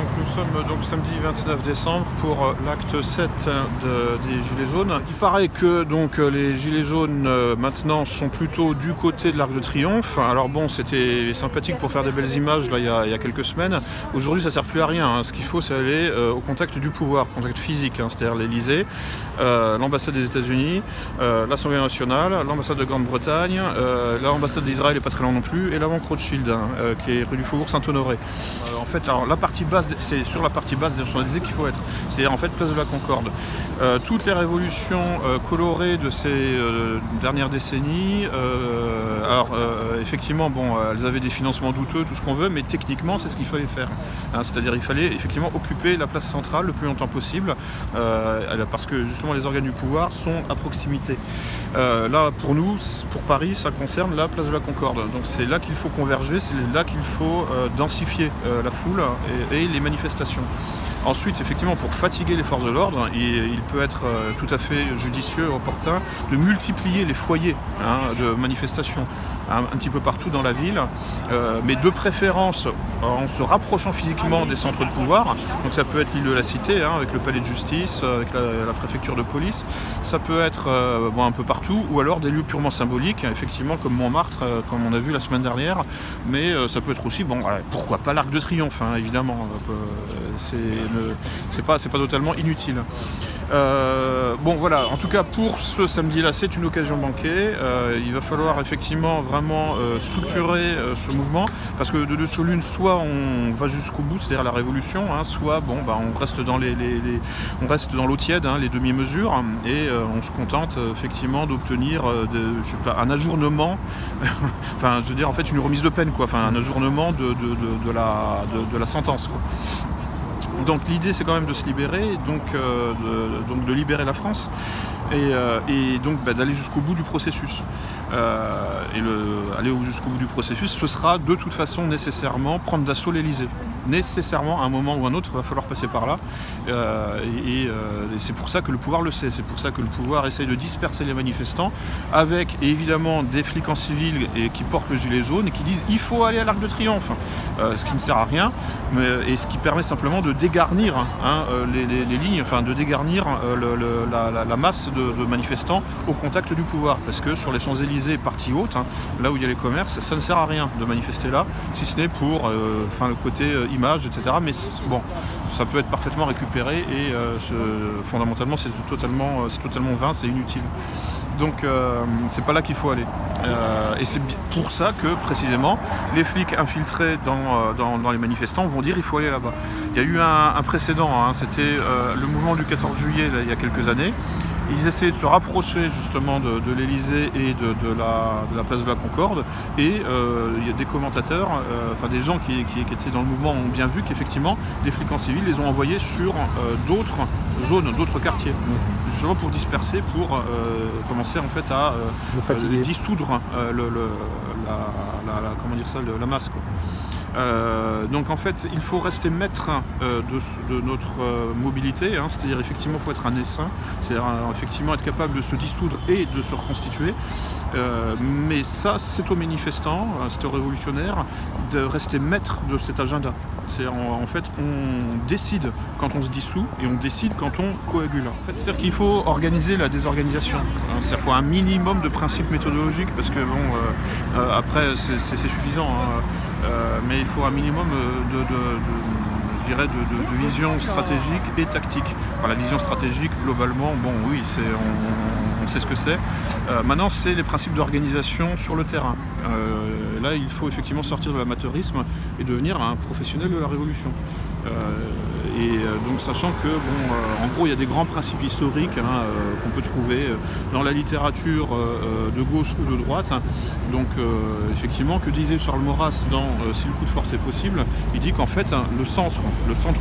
Donc nous sommes donc samedi 29 décembre pour l'acte 7 des Gilets jaunes. Il paraît que donc les Gilets jaunes maintenant sont plutôt du côté de l'Arc de Triomphe. Alors bon, c'était sympathique pour faire des belles images là, il y a quelques semaines. Aujourd'hui ça sert plus à rien, hein. Ce qu'il faut c'est aller au contact du pouvoir, contact physique, hein, c'est-à-dire l'Elysée, l'ambassade des États-Unis, l'Assemblée nationale, l'ambassade de Grande-Bretagne, l'ambassade d'Israël n'est pas très loin non plus, et la banque Rothschild, hein, qui est rue du Faubourg Saint-Honoré. En fait, alors, la partie basse, c'est sur la partie basse des Champs-Élysées qu'il faut être, c'est-à-dire en fait place de la Concorde. Toutes les révolutions colorées de ces dernières décennies, effectivement, bon, elles avaient des financements douteux, tout ce qu'on veut, mais techniquement, c'est ce qu'il fallait faire. Hein, c'est-à-dire il fallait effectivement occuper la place centrale le plus longtemps possible, parce que justement les organes du pouvoir sont à proximité. Là, pour nous, pour Paris, ça concerne la place de la Concorde. Donc c'est là qu'il faut converger, c'est là qu'il faut densifier la foule et les manifestations. Ensuite, effectivement, pour fatiguer les forces de l'ordre, il peut être tout à fait judicieux, opportun, de multiplier les foyers, hein, de manifestations un petit peu partout dans la ville, mais de préférence en se rapprochant physiquement des centres de pouvoir. Donc ça peut être l'île de la Cité, hein, avec le palais de justice, avec la préfecture de police. Ça peut être un peu partout, ou alors des lieux purement symboliques, effectivement, comme Montmartre, comme on a vu la semaine dernière. Mais ça peut être aussi, pourquoi pas l'Arc de Triomphe, hein, évidemment. C'est pas totalement inutile. Voilà, en tout cas pour ce samedi-là, c'est une occasion manquée. Il va falloir effectivement vraiment structurer ce mouvement, parce que de deux choses l'une, soit on va jusqu'au bout, c'est-à-dire la révolution, hein, soit on reste dans on reste dans l'eau tiède, hein, les demi-mesures, et on se contente effectivement d'obtenir un ajournement, enfin je veux dire en fait une remise de peine, quoi, enfin un ajournement de la sentence, quoi. Donc l'idée c'est quand même de se libérer, donc de libérer la France et donc d'aller jusqu'au bout du processus. Aller jusqu'au bout du processus, ce sera de toute façon nécessairement prendre d'assaut l'Elysée. Nécessairement, à un moment ou à un autre, il va falloir passer par là. Et c'est pour ça que le pouvoir le sait. C'est pour ça que le pouvoir essaye de disperser les manifestants, avec évidemment des flics en civil qui portent le gilet jaune et qui disent il faut aller à l'Arc de Triomphe. Ce qui ne sert à rien, et ce qui permet simplement de dégarnir les lignes, enfin de dégarnir la masse de manifestants au contact du pouvoir. Parce que sur les Champs-Élysées, partie haute, hein, là où il y a les commerces, ça ne sert à rien de manifester là, si ce n'est pour le côté image, etc. Mais bon, ça peut être parfaitement récupéré et fondamentalement c'est totalement vain, c'est inutile. Donc c'est pas là qu'il faut aller. Et c'est pour ça que précisément les flics infiltrés dans les manifestants vont dire il faut aller là-bas. Il y a eu un précédent, hein, c'était le mouvement du 14 juillet là, il y a quelques années. Ils essayaient de se rapprocher justement de l'Elysée et de la place de la Concorde, et il y a des commentateurs, des gens qui étaient dans le mouvement ont bien vu qu'effectivement les flics en civil les ont envoyés sur d'autres zones, d'autres quartiers, justement pour disperser, pour commencer en fait à dissoudre la masse, quoi. Donc en fait il faut rester maître de notre mobilité, hein, c'est-à-dire effectivement il faut être un essaim, c'est-à-dire effectivement être capable de se dissoudre et de se reconstituer, mais ça c'est aux manifestants, c'est aux révolutionnaires de rester maître de cet agenda. C'est-à-dire en fait on décide quand on se dissout et on décide quand on coagule. En fait, c'est-à-dire qu'il faut organiser la désorganisation, hein, c'est-à-dire qu'il faut un minimum de principes méthodologiques, parce que après c'est suffisant, hein. Mais il faut un minimum de vision stratégique et tactique. La vision stratégique, globalement, on sait ce que c'est. Maintenant, c'est les principes d'organisation sur le terrain. Là, il faut effectivement sortir de l'amateurisme et devenir un professionnel de la révolution. Donc sachant que en gros il y a des grands principes historiques, hein, qu'on peut trouver dans la littérature de gauche ou de droite, hein. Donc effectivement, que disait Charles Maurras dans Si le coup de force est possible, il dit qu'en fait le centre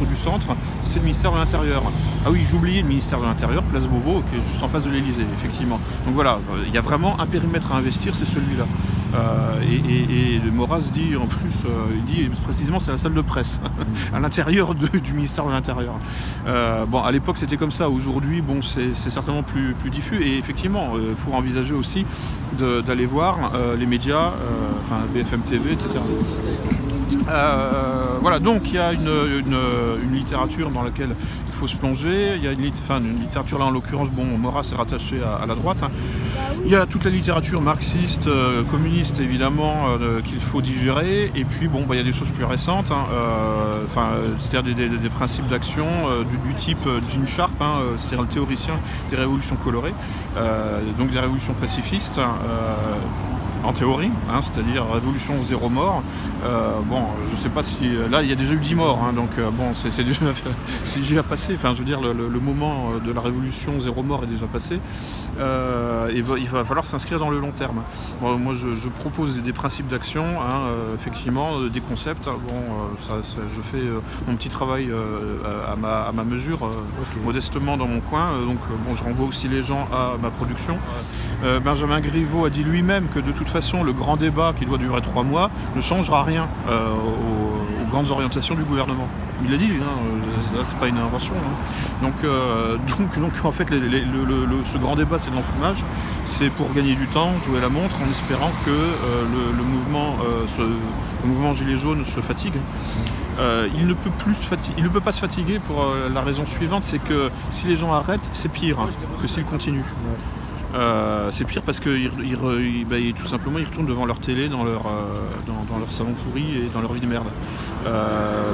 du centre, c'est le ministère de l'Intérieur. Ah oui, j'oubliais le ministère de l'Intérieur, place Beauvau, qui est juste en face de l'Elysée, effectivement. Donc voilà, il y a vraiment un périmètre à investir, c'est celui-là. Et Maurras dit en plus, il dit précisément c'est la salle de presse à l'intérieur du ministère de l'Intérieur. À l'époque c'était comme ça, aujourd'hui c'est certainement plus diffus, et effectivement il faut envisager aussi d'aller voir les médias, BFM TV, etc. Voilà, donc il y a une littérature dans laquelle il faut se plonger. Il y a une littérature là en l'occurrence, Maurras est rattaché à la droite. Il y a toute la littérature marxiste, communiste évidemment qu'il faut digérer. Et puis il y a des choses plus récentes, c'est-à-dire des principes d'action du type Gene Sharp, c'est-à-dire le théoricien des révolutions colorées, donc des révolutions pacifistes. En théorie, c'est-à-dire révolution zéro mort. Je ne sais pas si... Là, il y a déjà eu 10 morts, donc c'est déjà passé. Enfin, je veux dire, le moment de la révolution zéro mort est déjà passé. Il va falloir s'inscrire dans le long terme. Moi, je propose des principes d'action, effectivement, des concepts. Je fais mon petit travail à ma mesure, modestement dans mon coin. Je renvoie aussi les gens à ma production. Benjamin Griveaux a dit lui-même que de toute façon, le grand débat qui doit durer 3 mois ne changera rien aux grandes orientations du gouvernement. Il l'a dit, c'est pas une invention. Donc en fait, ce grand débat, c'est de l'enfumage. C'est pour gagner du temps, jouer la montre, en espérant que le mouvement Gilets jaunes se fatigue. Il ne peut pas se fatiguer pour la raison suivante, c'est que si les gens arrêtent, c'est pire que s'ils continuent. C'est pire parce que tout simplement ils retournent devant leur télé dans leur salon pourri et dans leur vie de merde.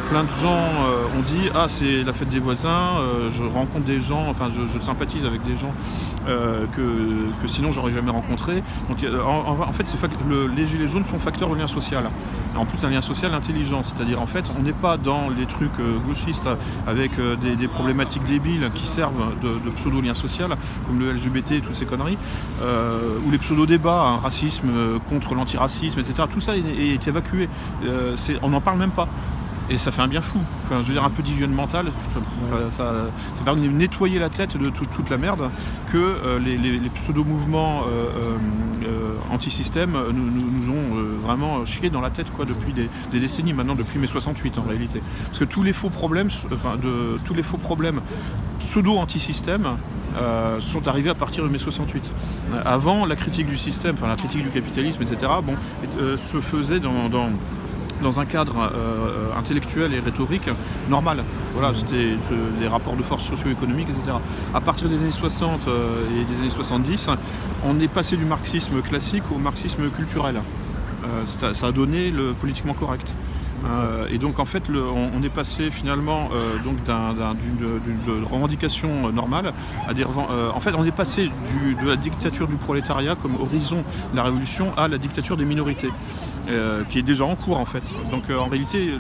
Plein de gens ont dit c'est la fête des voisins, je rencontre des gens, je sympathise avec des gens que sinon j'aurais jamais rencontrés. Donc en fait les gilets jaunes sont facteurs de lien social. En plus un lien social intelligent, c'est-à-dire en fait on n'est pas dans les trucs gauchistes avec des problématiques débiles qui servent de pseudo-lien social comme le LGBT et toutes ces conneries. Ou les pseudo-débats, racisme contre l'antiracisme, etc. Tout ça est évacué. On n'en parle même pas. Et ça fait un bien fou. Je veux dire, un peu d'hygiène mentale, ça permet de nettoyer la tête de toute la merde que les pseudo-mouvements anti-système nous ont vraiment chié dans la tête depuis des décennies maintenant, depuis mai 68 en réalité. Parce que tous les faux problèmes pseudo-anti-système sont arrivés à partir de mai 68. Avant, la critique du système, la critique du capitalisme, etc., se faisait dans un cadre intellectuel et rhétorique normal. Voilà, c'était des rapports de force socio-économiques, etc. À partir des années 60 et des années 70, on est passé du marxisme classique au marxisme culturel. Ça a donné le politiquement correct. Et donc en fait on est passé finalement d'une revendication normale à dire en fait on est passé de la dictature du prolétariat comme horizon de la révolution à la dictature des minorités. Qui est déjà en cours en fait. Donc en réalité,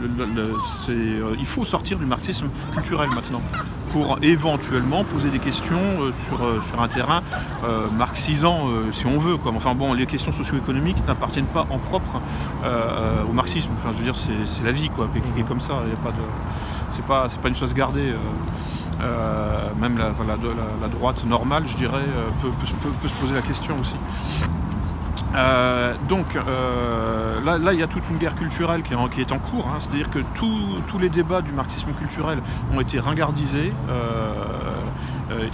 il faut sortir du marxisme culturel maintenant pour éventuellement poser des questions sur un terrain marxisant si on veut. Les questions socio-économiques n'appartiennent pas en propre au marxisme. Je veux dire, c'est la vie qui est comme ça. Il y a pas de, c'est pas une chose gardée. Même la droite normale, je dirais, peut se poser la question aussi. Là, il y a toute une guerre culturelle qui est en cours, c'est-à-dire que tous les débats du marxisme culturel ont été ringardisés,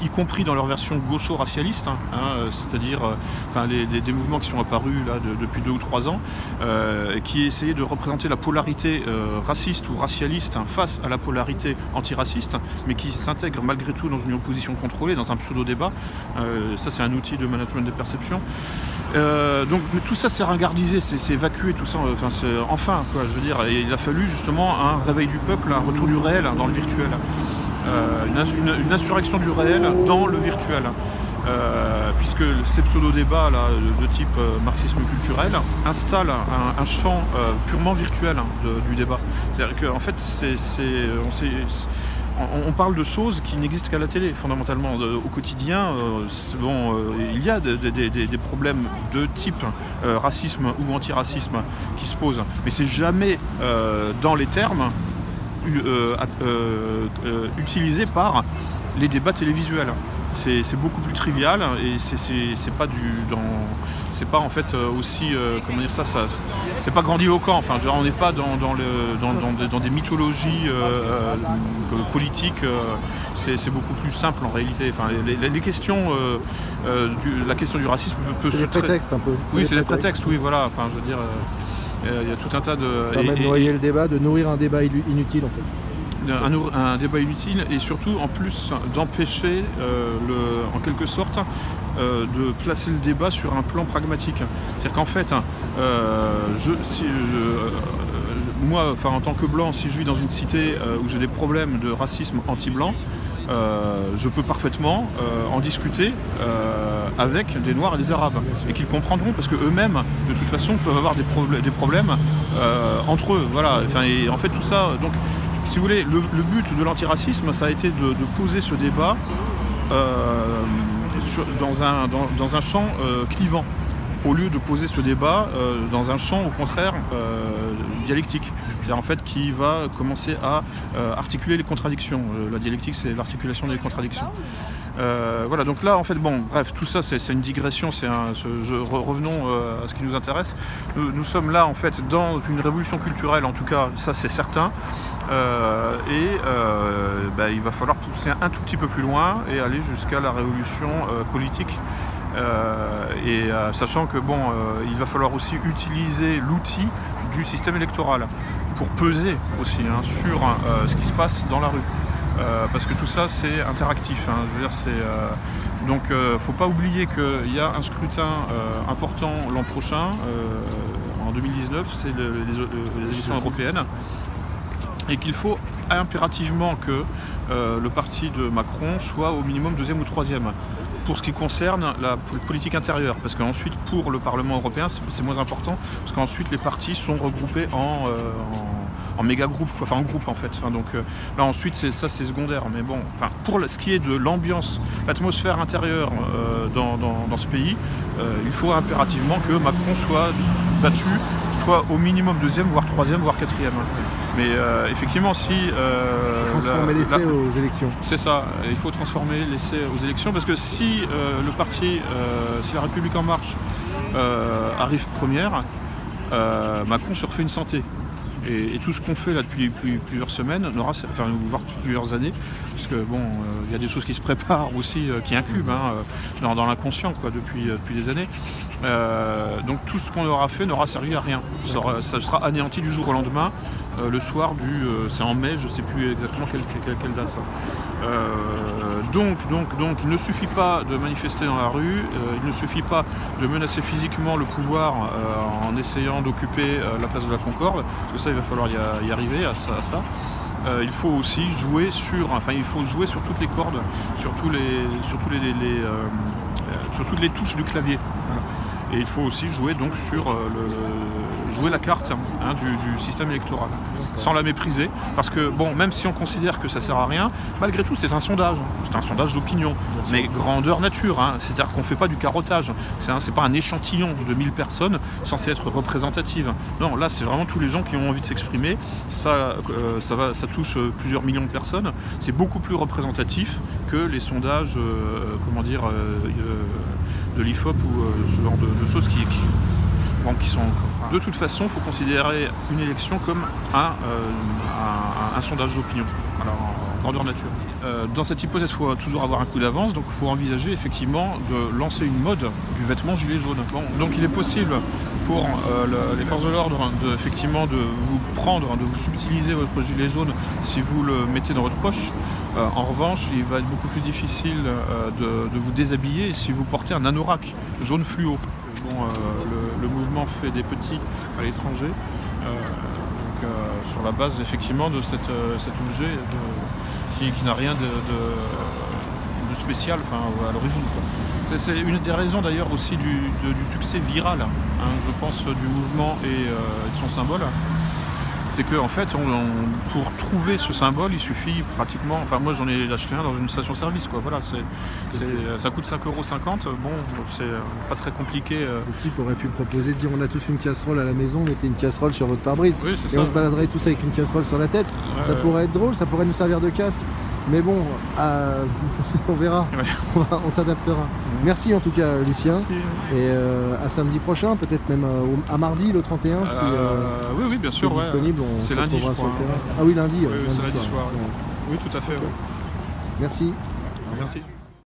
y compris dans leur version gaucho-racialiste, c'est-à-dire des mouvements qui sont apparus là, depuis 2 ou 3 ans, qui essayaient de représenter la polarité raciste ou racialiste face à la polarité antiraciste, mais qui s'intègrent malgré tout dans une opposition contrôlée, dans un pseudo-débat. Ça, c'est un outil de management des perceptions. Mais tout ça s'est ringardisé, c'est évacué, tout ça, je veux dire, et il a fallu justement un réveil du peuple, un retour du réel dans le virtuel, une insurrection du réel dans le virtuel, puisque ces pseudo-débats là, de type marxisme culturel installent un champ purement virtuel du débat. C'est-à-dire qu'en fait, on parle de choses qui n'existent qu'à la télé, fondamentalement. Au quotidien, il y a des problèmes de type racisme ou antiracisme qui se posent, mais c'est jamais dans les termes utilisés par les débats télévisuels. C'est beaucoup plus trivial et c'est pas en fait aussi c'est pas grandiloquent. On n'est pas dans des mythologies politiques. C'est beaucoup plus simple en réalité. Les questions, la question du racisme peut c'est des prétextes un peu. Oui, c'est des prétextes. Oui, voilà. Je veux dire. Il y a tout un tas de... Ça permet de noyer le débat, de nourrir un débat inutile en fait. Un débat inutile et surtout en plus d'empêcher en quelque sorte de placer le débat sur un plan pragmatique. C'est-à-dire qu'en fait, moi, en tant que blanc, si je vis dans une cité où j'ai des problèmes de racisme anti-blanc, je peux parfaitement en discuter avec des Noirs et des Arabes et qu'ils comprendront parce qu'eux-mêmes, de toute façon, peuvent avoir des problèmes entre eux. Voilà. Et en fait, tout ça... Donc, si vous voulez, le but de l'antiracisme, ça a été de poser ce débat dans un champ clivant, au lieu de poser ce débat dans un champ, au contraire, dialectique. C'est-à-dire en fait qui va commencer à articuler les contradictions. La dialectique, c'est l'articulation des contradictions. Voilà, donc là, en fait, bon, bref, tout ça, c'est une digression, revenons à ce qui nous intéresse. Nous sommes là, en fait, dans une révolution culturelle, en tout cas, ça c'est certain, il va falloir pousser un tout petit peu plus loin et aller jusqu'à la révolution politique. Sachant que il va falloir aussi utiliser l'outil du système électoral pour peser aussi sur ce qui se passe dans la rue. Parce que tout ça c'est interactif. Je veux dire, donc faut pas oublier qu'il y a un scrutin important l'an prochain, en 2019, c'est les élections européennes, et qu'il faut impérativement que le parti de Macron soit au minimum 2e ou 3e. Pour ce qui concerne la politique intérieure, parce qu'ensuite pour le Parlement européen c'est moins important, parce qu'ensuite les partis sont regroupés en méga groupes, en groupe en fait. Donc là ensuite c'est secondaire, mais bon, pour ce qui est de l'ambiance, l'atmosphère intérieure dans ce pays, il faut impérativement que Macron soit battu, soit au minimum 2e, voire 3e, voire 4e. Mais effectivement, si... transformer l'essai aux élections. C'est ça, il faut transformer l'essai aux élections, parce que si le parti, si la République En Marche arrive première, Macron se refait une santé. Et tout ce qu'on fait là depuis plusieurs semaines, voire plusieurs années, parce que il y a des choses qui se préparent aussi, qui incubent dans l'inconscient depuis des années. Donc tout ce qu'on aura fait n'aura servi à rien. Ça sera anéanti du jour au lendemain, le soir c'est en mai, je ne sais plus exactement quelle date. Donc il ne suffit pas de manifester dans la rue, il ne suffit pas de menacer physiquement le pouvoir en essayant d'occuper la place de la Concorde, parce que ça il va falloir y arriver à ça. Il faut aussi jouer sur toutes les cordes, sur toutes les touches du clavier. Voilà. Et il faut aussi jouer donc jouer la carte du système électoral, sans la mépriser, parce que même si on considère que ça sert à rien, malgré tout c'est un sondage d'opinion, mais grandeur nature, c'est-à-dire qu'on ne fait pas du carottage, c'est pas un échantillon de 1000 personnes censé être représentative. Non, là c'est vraiment tous les gens qui ont envie de s'exprimer, ça touche plusieurs millions de personnes, c'est beaucoup plus représentatif que les sondages, de l'IFOP ou ce genre de choses qui sont... De toute façon, il faut considérer une élection comme un sondage d'opinion, en grandeur nature. Dans cette hypothèse, il faut toujours avoir un coup d'avance, donc il faut envisager effectivement de lancer une mode du vêtement gilet jaune. Donc il est possible pour les forces de l'ordre de vous prendre, de vous subtiliser votre gilet jaune si vous le mettez dans votre poche. En revanche, il va être beaucoup plus difficile de vous déshabiller si vous portez un anorak jaune fluo. Le mouvement fait des petits à l'étranger, sur la base effectivement de cet objet qui n'a rien de spécial à l'origine. C'est une des raisons d'ailleurs aussi du succès viral, je pense, du mouvement et de son symbole. C'est que en fait, pour trouver ce symbole, il suffit pratiquement... moi j'en ai acheté un dans une station-service, Voilà, ça coûte 5,50 €. C'est pas très compliqué. Le type aurait pu proposer de dire on a tous une casserole à la maison, mettez une casserole sur votre pare-brise. Oui, c'est et ça. On se baladerait tous avec une casserole sur la tête. Ça pourrait être drôle, ça pourrait nous servir de casque. Mais on verra, ouais. On s'adaptera. Merci en tout cas Lucien. Merci. Et à samedi prochain, peut-être même à mardi le 31 oui, bien sûr. C'est disponible. C'est lundi je crois. Ah oui, lundi. Oui, c'est lundi soir. Oui, tout à fait. Okay. Merci. Merci.